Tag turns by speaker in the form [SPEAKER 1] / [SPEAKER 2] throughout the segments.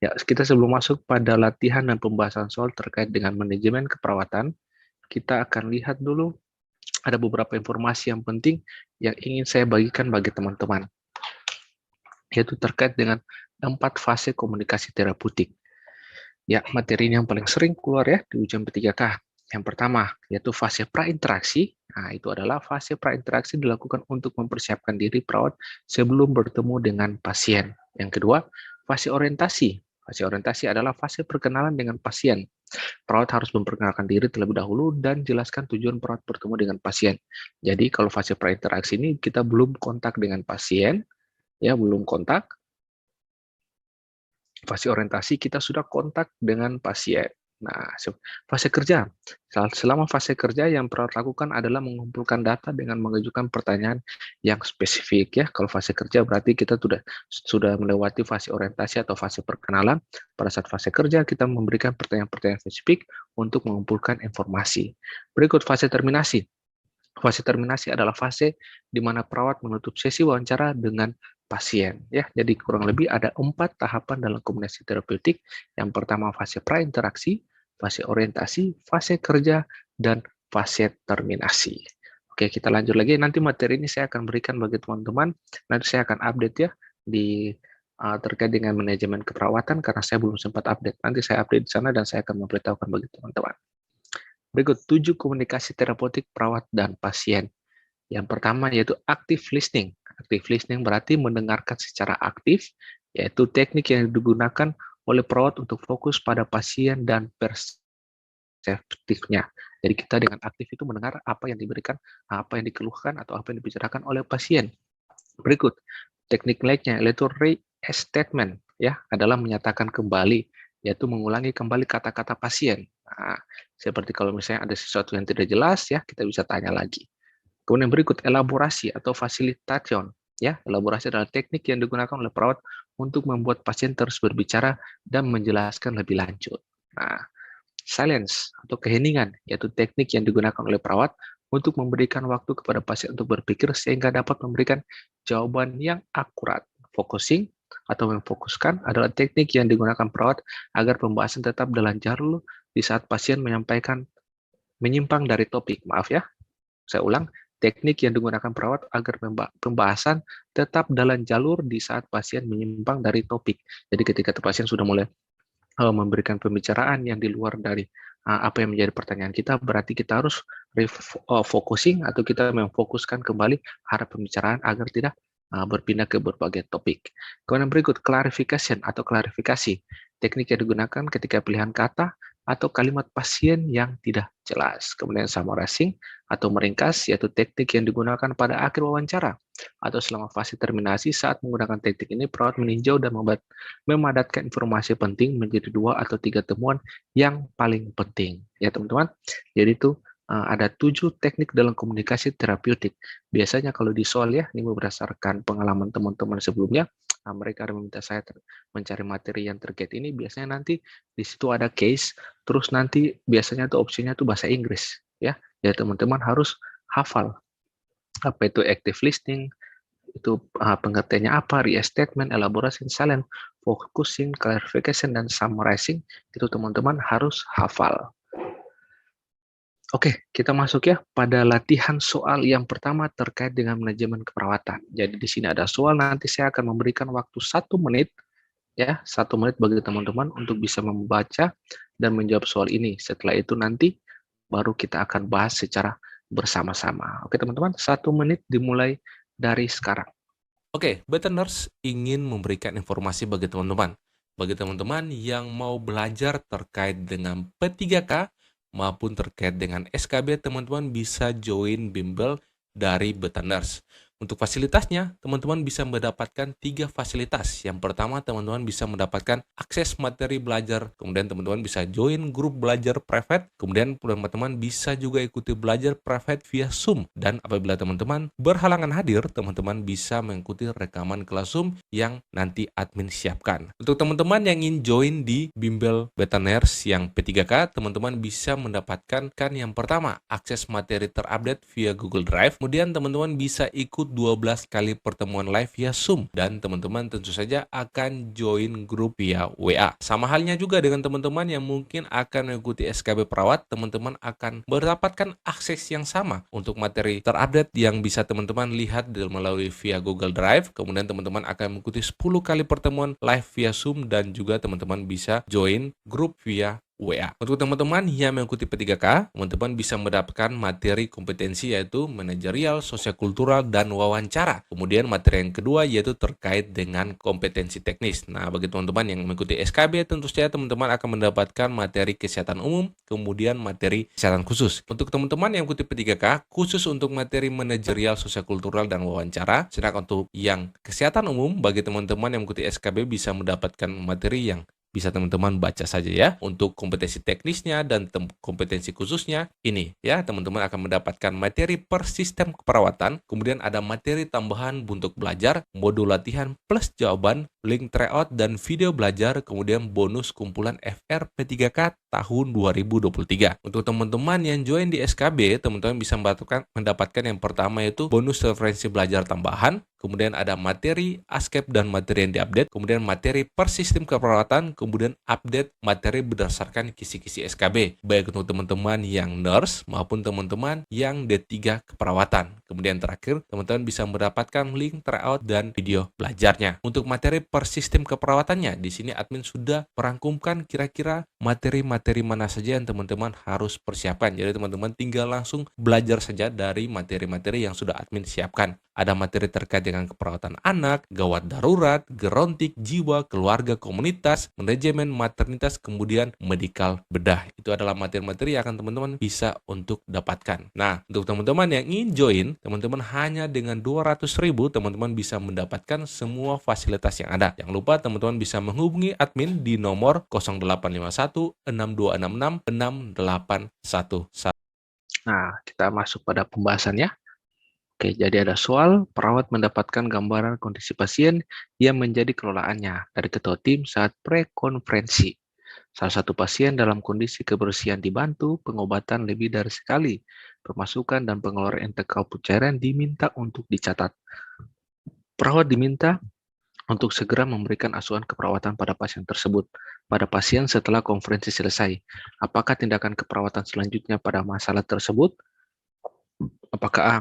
[SPEAKER 1] Ya, kita sebelum masuk pada latihan dan pembahasan soal terkait dengan manajemen keperawatan, kita akan lihat dulu ada beberapa informasi yang penting yang ingin saya bagikan bagi teman-teman, yaitu terkait dengan 4 fase komunikasi terapeutik. Ya, materi yang paling sering keluar ya di ujian P3K. Yang pertama, yaitu fase prainteraksi. Nah, itu adalah fase prainteraksi dilakukan untuk mempersiapkan diri perawat sebelum bertemu dengan pasien. Yang kedua, fase orientasi. Fase orientasi adalah fase perkenalan dengan pasien. Perawat harus memperkenalkan diri terlebih dahulu dan jelaskan tujuan perawat bertemu dengan pasien. Jadi, kalau fase prainteraksi ini kita belum kontak dengan pasien, ya belum kontak. Fase orientasi kita sudah kontak dengan pasien. Nah, fase kerja. Selama fase kerja yang perawat lakukan adalah mengumpulkan data dengan mengajukan pertanyaan yang spesifik ya. Kalau fase kerja berarti kita sudah melewati fase orientasi atau fase perkenalan. Pada saat fase kerja kita memberikan pertanyaan-pertanyaan spesifik untuk mengumpulkan informasi. Berikut fase terminasi. Fase terminasi adalah fase di mana perawat menutup sesi wawancara dengan pasien. Ya, jadi kurang lebih ada 4 tahapan dalam komunikasi terapeutik. Yang pertama fase prainteraksi, fase orientasi, fase kerja, dan fase terminasi. Oke, kita lanjut lagi. Nanti materi ini saya akan berikan bagi teman-teman. Nanti saya akan update ya di terkait dengan manajemen keperawatan karena saya belum sempat update. Nanti saya update di sana dan saya akan memberitahukan bagi teman-teman. Berikut 7 komunikasi terapeutik perawat dan pasien. Yang pertama yaitu active listening. Active listening berarti mendengarkan secara aktif, yaitu teknik yang digunakan oleh perawat untuk fokus pada pasien dan perseptifnya. Jadi kita dengan aktif itu mendengar apa yang diberikan, apa yang dikeluhkan, atau apa yang dibicarakan oleh pasien. Berikut, teknik lainnya yaitu restatement, ya, adalah menyatakan kembali, yaitu mengulangi kembali kata-kata pasien. Nah, seperti kalau misalnya ada sesuatu yang tidak jelas, ya, kita bisa tanya lagi. Kemudian berikut elaborasi atau facilitation. Ya, elaborasi adalah teknik yang digunakan oleh perawat untuk membuat pasien terus berbicara dan menjelaskan lebih lanjut. Nah, silence atau keheningan, yaitu teknik yang digunakan oleh perawat untuk memberikan waktu kepada pasien untuk berpikir sehingga dapat memberikan jawaban yang akurat. Focusing atau memfokuskan adalah teknik yang digunakan perawat agar pembahasan tetap dalam jalur di saat pasien menyimpang dari topik. Maaf ya, saya ulang, teknik yang digunakan perawat agar pembahasan tetap dalam jalur di saat pasien menyimpang dari topik. Jadi ketika pasien sudah mulai memberikan pembicaraan yang di luar dari apa yang menjadi pertanyaan kita, berarti kita harus focusing atau kita memfokuskan kembali arah pembicaraan agar tidak berpindah ke berbagai topik. Kemudian berikut clarification atau klarifikasi. Teknik yang digunakan ketika pilihan kata atau kalimat pasien yang tidak jelas. Kemudian summarizing atau meringkas, yaitu teknik yang digunakan pada akhir wawancara atau selama fase terminasi. Saat menggunakan teknik ini, perawat meninjau dan memadatkan informasi penting menjadi 2 atau 3 temuan yang paling penting. Ya teman-teman, jadi itu ada 7 teknik dalam komunikasi terapeutik. Biasanya kalau di soal ya, ini berdasarkan pengalaman teman-teman sebelumnya, mereka meminta saya mencari materi yang terkait ini. Biasanya nanti di situ ada case, terus nanti biasanya tuh opsinya tuh bahasa Inggris, ya. Jadi teman-teman harus hafal apa itu active listening, itu pengertiannya apa, restatement, elaboration, silent, focusing, clarification, dan summarizing, itu teman-teman harus hafal. Oke, kita masuk ya pada latihan soal yang pertama terkait dengan manajemen keperawatan. Jadi di sini ada soal, nanti saya akan memberikan waktu 1 menit, ya 1 menit bagi teman-teman untuk bisa membaca dan menjawab soal ini. Setelah itu nanti baru kita akan bahas secara bersama-sama. Oke teman-teman, 1 menit dimulai dari sekarang.
[SPEAKER 2] Oke, Betteners ingin memberikan informasi bagi teman-teman. Bagi teman-teman yang mau belajar terkait dengan P3K maupun terkait dengan SKB, teman-teman bisa join bimbel dari Betteners. Untuk fasilitasnya, teman-teman bisa mendapatkan 3 fasilitas. Yang pertama, teman-teman bisa mendapatkan akses materi belajar. Kemudian teman-teman bisa join grup belajar private. Kemudian teman-teman bisa juga ikuti belajar private via Zoom. Dan apabila teman-teman berhalangan hadir, teman-teman bisa mengikuti rekaman kelas Zoom yang nanti admin siapkan. Untuk teman-teman yang ingin join di bimbel Betteners yang P3K, teman-teman bisa mendapatkan yang pertama, akses materi terupdate via Google Drive. Kemudian teman-teman bisa ikut untuk 12 kali pertemuan live via Zoom. Dan teman-teman tentu saja akan join grup via WA. Sama halnya juga dengan teman-teman yang mungkin akan mengikuti SKB Perawat, teman-teman akan mendapatkan akses yang sama untuk materi terupdate yang bisa teman-teman lihat melalui via Google Drive. Kemudian teman-teman akan mengikuti 10 kali pertemuan live via Zoom dan juga teman-teman bisa join grup via WA. Untuk teman-teman yang mengikuti P3K, teman-teman bisa mendapatkan materi kompetensi yaitu manajerial, sosiokultural, dan wawancara. Kemudian materi yang kedua yaitu terkait dengan kompetensi teknis. Nah, bagi teman-teman yang mengikuti SKB, tentu saja teman-teman akan mendapatkan materi kesehatan umum, kemudian materi kesehatan khusus. Untuk teman-teman yang mengikuti P3K, khusus untuk materi manajerial, sosiokultural, dan wawancara. Sedangkan untuk yang kesehatan umum, bagi teman-teman yang mengikuti SKB bisa mendapatkan materi yang bisa teman-teman baca saja ya. Untuk kompetensi teknisnya dan kompetensi khususnya ini ya, teman-teman akan mendapatkan materi per sistem keperawatan, kemudian ada materi tambahan untuk belajar, modul latihan plus jawaban, link tryout dan video belajar, kemudian bonus kumpulan FR P3K tahun 2023. Untuk teman-teman yang join di SKB, teman-teman bisa mendapatkan yang pertama yaitu bonus referensi belajar tambahan, kemudian ada materi ASKEP dan materi yang diupdate, kemudian materi per sistem keperawatan, kemudian update materi berdasarkan kisi-kisi SKB, baik untuk teman-teman yang nurse maupun teman-teman yang D3 keperawatan. Kemudian terakhir, teman-teman bisa mendapatkan link tryout dan video belajarnya. Untuk materi per sistem keperawatannya, di sini admin sudah merangkumkan kira-kira materi-materi mana saja yang teman-teman harus persiapkan. Jadi teman-teman tinggal langsung belajar saja dari materi-materi yang sudah admin siapkan. Ada materi terkait dengan keperawatan anak, gawat darurat, gerontik, jiwa, keluarga, komunitas, manajemen, maternitas, kemudian medikal bedah. Itu adalah materi-materi yang akan teman-teman bisa untuk dapatkan. Nah, untuk teman-teman yang ingin join, teman-teman hanya dengan 200.000, teman-teman bisa mendapatkan semua fasilitas yang ada. Jangan lupa teman-teman bisa menghubungi admin di nomor 0851 6266 6811.
[SPEAKER 1] Nah, kita masuk pada pembahasannya. Oke, jadi ada soal perawat mendapatkan gambaran kondisi pasien yang menjadi kelolaannya dari ketua tim saat pre-konferensi. Salah satu pasien dalam kondisi kebersihan dibantu, pengobatan lebih dari sekali, pemasukan dan pengeluaran intake output cairan diminta untuk dicatat. Perawat diminta untuk segera memberikan asuhan keperawatan pada pasien tersebut. Pada pasien setelah konferensi selesai, apakah tindakan keperawatan selanjutnya pada masalah tersebut? Apakah A,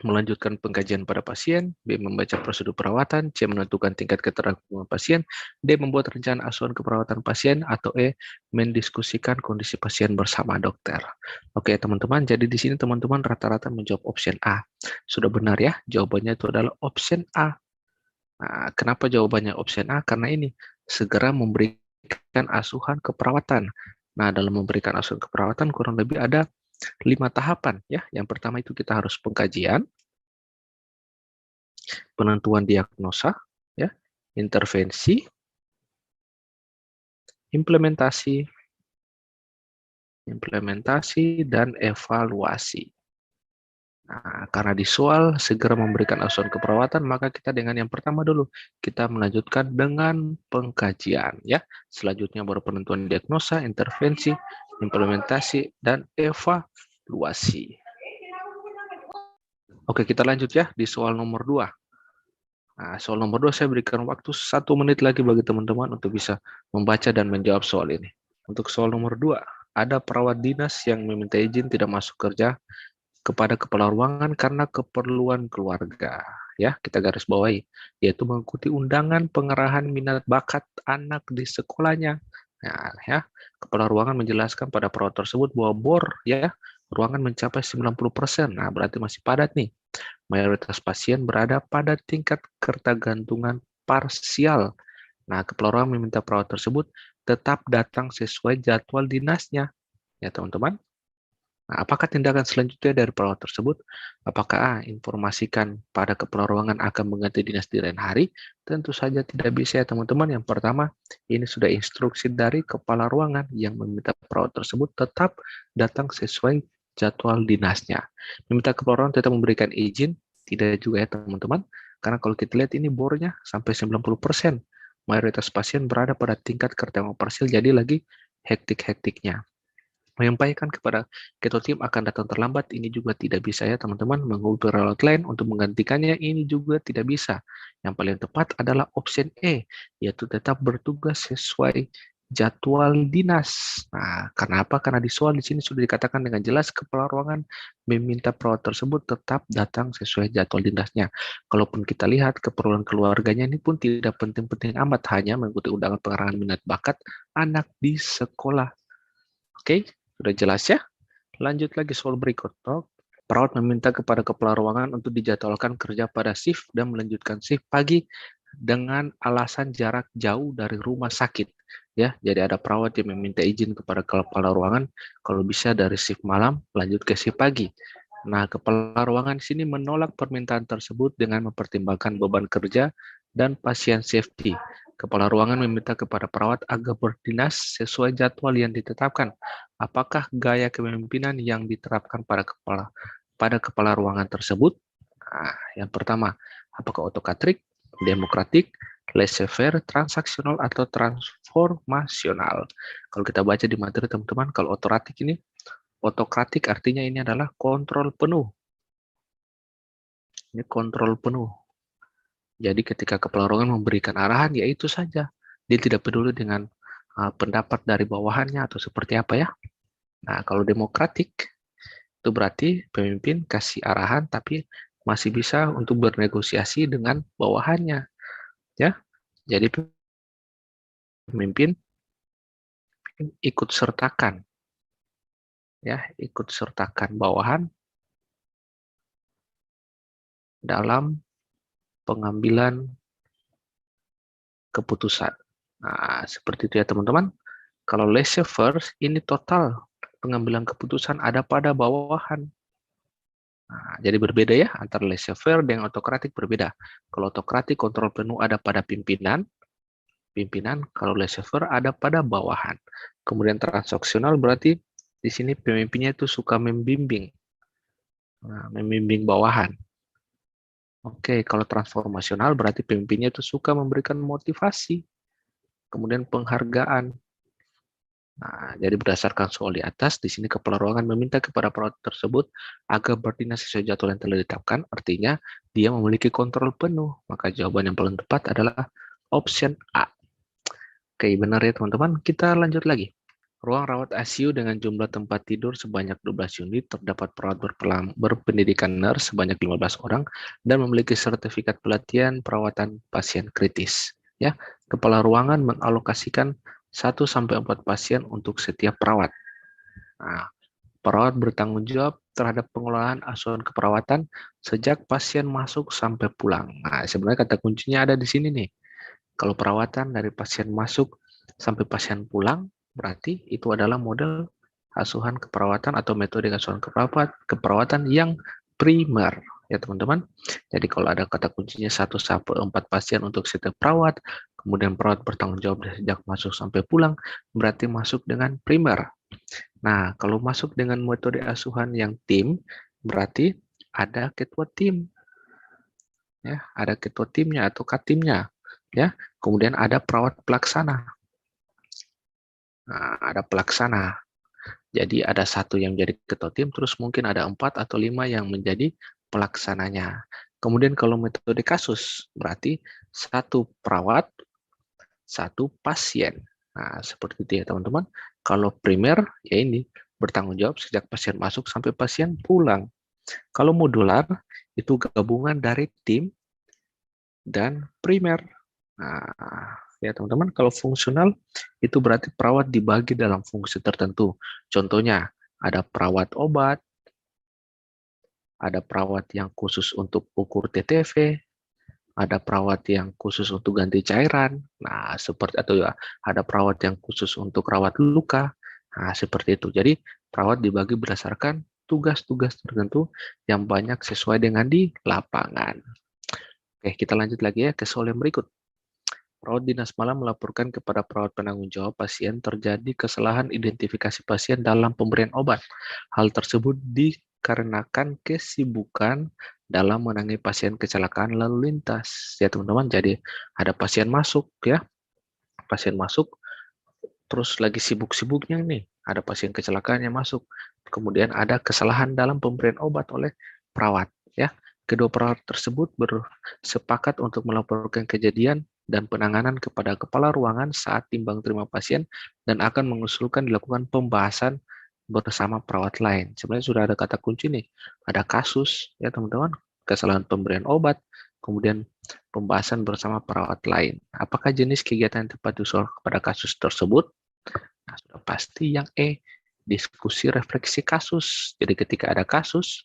[SPEAKER 1] melanjutkan pengkajian pada pasien, B, membaca prosedur perawatan, C, menentukan tingkat ketergantungan pasien, D, membuat rencana asuhan keperawatan pasien, atau E, mendiskusikan kondisi pasien bersama dokter. Oke, teman-teman, jadi di sini teman-teman rata-rata menjawab option A. Sudah benar ya, jawabannya itu adalah option A. Nah, kenapa jawabannya option A? Karena ini, segera memberikan asuhan keperawatan. Nah, dalam memberikan asuhan keperawatan kurang lebih ada 5 tahapan ya. Yang pertama itu kita harus pengkajian, penentuan diagnosa, ya, intervensi, implementasi, dan evaluasi. Nah, karena di soal segera memberikan asuhan keperawatan, maka kita dengan yang pertama dulu kita melanjutkan dengan pengkajian, ya. Selanjutnya baru penentuan diagnosa, intervensi, implementasi, dan evaluasi. Oke, kita lanjut ya di soal nomor 2. Nah, soal nomor 2 saya berikan waktu 1 menit lagi bagi teman-teman untuk bisa membaca dan menjawab soal ini. Untuk soal nomor 2, ada perawat dinas yang meminta izin tidak masuk kerja kepada kepala ruangan karena keperluan keluarga. Ya, kita garis bawahi, yaitu mengikuti undangan pengerahan minat bakat anak di sekolahnya. Nah, ya, kepala ruangan menjelaskan pada perawat tersebut bahwa bor ya ruangan mencapai 90%. Nah, berarti masih padat nih. Mayoritas pasien berada pada tingkat ketergantungan parsial. Nah, kepala ruangan meminta perawat tersebut tetap datang sesuai jadwal dinasnya. Ya, teman-teman. Nah, apakah tindakan selanjutnya dari perawat tersebut? Apakah A, informasikan pada kepala ruangan akan mengganti dinas di lain hari? Tentu saja tidak bisa ya teman-teman. Yang pertama, ini sudah instruksi dari kepala ruangan yang meminta perawat tersebut tetap datang sesuai jadwal dinasnya. Meminta kepala ruangan tetap memberikan izin? Tidak juga ya teman-teman. Karena kalau kita lihat ini bornya sampai 90%. Mayoritas pasien berada pada tingkat ketergantungan parsial, jadi lagi hektik-hektiknya. Menyampaikan kepada ketua tim akan datang terlambat, ini juga tidak bisa ya teman-teman. Menghubungi perawat lain untuk menggantikannya, ini juga tidak bisa. Yang paling tepat adalah option E, yaitu tetap bertugas sesuai jadwal dinas. Nah, kenapa? Karena di soal di sini sudah dikatakan dengan jelas kepala ruangan meminta perawat tersebut tetap datang sesuai jadwal dinasnya. Kalaupun kita lihat keperluan keluarganya ini pun tidak penting-penting amat, hanya mengikuti undangan pengarahan minat bakat anak di sekolah. Oke, sudah jelas ya? Lanjut lagi soal berikut. Perawat meminta kepada kepala ruangan untuk dijadwalkan kerja pada shift dan melanjutkan shift pagi dengan alasan jarak jauh dari rumah sakit. Ya, jadi ada perawat yang meminta izin kepada kepala ruangan kalau bisa dari shift malam lanjut ke shift pagi. Nah, kepala ruangan di sini menolak permintaan tersebut dengan mempertimbangkan beban kerja dan pasien safety. Kepala ruangan meminta kepada perawat agar berdinas sesuai jadwal yang ditetapkan. Apakah gaya kepemimpinan yang diterapkan pada kepala ruangan tersebut? Nah, yang pertama, apakah otokratrik, demokratik, laissez-faire, transaksional, atau transformasional? Kalau kita baca di materi teman-teman, kalau otokratik artinya ini adalah kontrol penuh. Ini kontrol penuh. Jadi ketika kepala ruangan memberikan arahan, ya itu saja. Dia tidak peduli dengan pendapat dari bawahannya atau seperti apa ya. Nah, kalau demokratik, itu berarti pemimpin kasih arahan tapi masih bisa untuk bernegosiasi dengan bawahannya. Ya, jadi pemimpin ikut sertakan, ya, ikut sertakan bawahan dalam pengambilan keputusan. Nah, seperti itu ya teman-teman. Kalau laissez-faire ini total pengambilan keputusan ada pada bawahan. Nah, jadi berbeda ya antara laissez-faire dengan otokratik berbeda. Kalau otokratik kontrol penuh ada pada pimpinan, kalau laissez-faire ada pada bawahan. Kemudian transaksional berarti di sini pemimpinnya itu suka membimbing. Nah, membimbing bawahan. Oke, kalau transformasional berarti pemimpinnya itu suka memberikan motivasi, kemudian penghargaan. Nah, jadi berdasarkan soal di atas, di sini kepala ruangan meminta kepada perawat tersebut agar berdinas sesuai jadwal yang telah ditetapkan, artinya dia memiliki kontrol penuh. Maka jawaban yang paling tepat adalah option A. Oke, benar ya teman-teman. Kita lanjut lagi. Ruang rawat ICU dengan jumlah tempat tidur sebanyak 12 unit, terdapat perawat berpendidikan nurse sebanyak 15 orang, dan memiliki sertifikat pelatihan perawatan pasien kritis. Ya, kepala ruangan mengalokasikan 1-4 pasien untuk setiap perawat. Nah, perawat bertanggung jawab terhadap pengelolaan asuhan keperawatan sejak pasien masuk sampai pulang. Nah, sebenarnya kata kuncinya ada di sini nih. Kalau perawatan dari pasien masuk sampai pasien pulang, berarti itu adalah model asuhan keperawatan atau metode asuhan keperawatan yang primer ya teman-teman. Jadi kalau ada kata kuncinya 1-4 pasien untuk setiap perawat, kemudian perawat bertanggung jawab sejak masuk sampai pulang, berarti masuk dengan primer. Nah, kalau masuk dengan metode asuhan yang tim, berarti ada ketua tim. Ya, ada ketua timnya atau katimnya. Ya, kemudian ada perawat pelaksana. Nah, ada pelaksana. Jadi ada satu yang menjadi ketua tim, terus mungkin ada 4 atau 5 yang menjadi pelaksananya. Kemudian kalau metode kasus, berarti satu perawat, satu pasien. Nah, seperti itu ya teman-teman. Kalau primer, ya ini, bertanggung jawab sejak pasien masuk sampai pasien pulang. Kalau modular, itu gabungan dari tim dan primer. Nah, ya teman-teman, kalau fungsional itu berarti perawat dibagi dalam fungsi tertentu. Contohnya, ada perawat obat, ada perawat yang khusus untuk ukur TTV, ada perawat yang khusus untuk ganti cairan. Nah, seperti atau ya, ada perawat yang khusus untuk rawat luka. Nah, seperti itu. Jadi, perawat dibagi berdasarkan tugas-tugas tertentu yang banyak sesuai dengan di lapangan. Oke, kita lanjut lagi ya ke soal yang berikut. Perawat dinas malam melaporkan kepada perawat penanggung jawab pasien terjadi kesalahan identifikasi pasien dalam pemberian obat. Hal tersebut dikarenakan kesibukan dalam menangani pasien kecelakaan lalu lintas. Ya teman-teman, jadi ada pasien masuk ya. Pasien masuk, terus lagi sibuk-sibuknya nih, ada pasien kecelakaan yang masuk, kemudian ada kesalahan dalam pemberian obat oleh perawat, ya. Kedua perawat tersebut bersepakat untuk melaporkan kejadian dan penanganan kepada kepala ruangan saat timbang terima pasien dan akan mengusulkan dilakukan pembahasan bersama perawat lain. Sebenarnya sudah ada kata kunci nih, ada kasus, ya teman-teman, kesalahan pemberian obat, kemudian pembahasan bersama perawat lain. Apakah jenis kegiatan yang tepat diusul pada kasus tersebut? Nah, sudah pasti yang E, diskusi refleksi kasus. Jadi ketika ada kasus,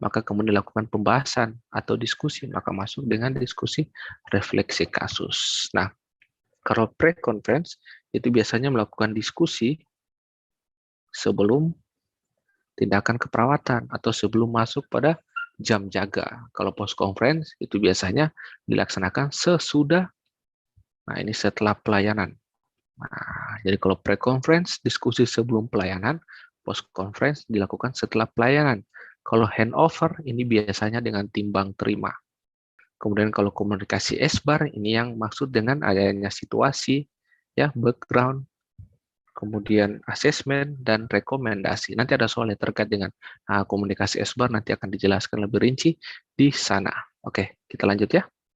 [SPEAKER 1] maka kemudian dilakukan pembahasan atau diskusi, maka masuk dengan diskusi refleksi kasus. Nah, kalau pre-conference itu biasanya melakukan diskusi sebelum tindakan keperawatan atau sebelum masuk pada jam jaga. Kalau post-conference itu biasanya dilaksanakan sesudah, nah ini setelah pelayanan. Nah, jadi kalau pre-conference, diskusi sebelum pelayanan, post-conference dilakukan setelah pelayanan. Kalau handover, ini biasanya dengan timbang terima. Kemudian kalau komunikasi SBAR, ini yang maksud dengan adanya situasi, ya background, kemudian asesmen, dan rekomendasi. Nanti ada soal yang terkait dengan komunikasi SBAR, nanti akan dijelaskan lebih rinci di sana. Oke, kita lanjut ya.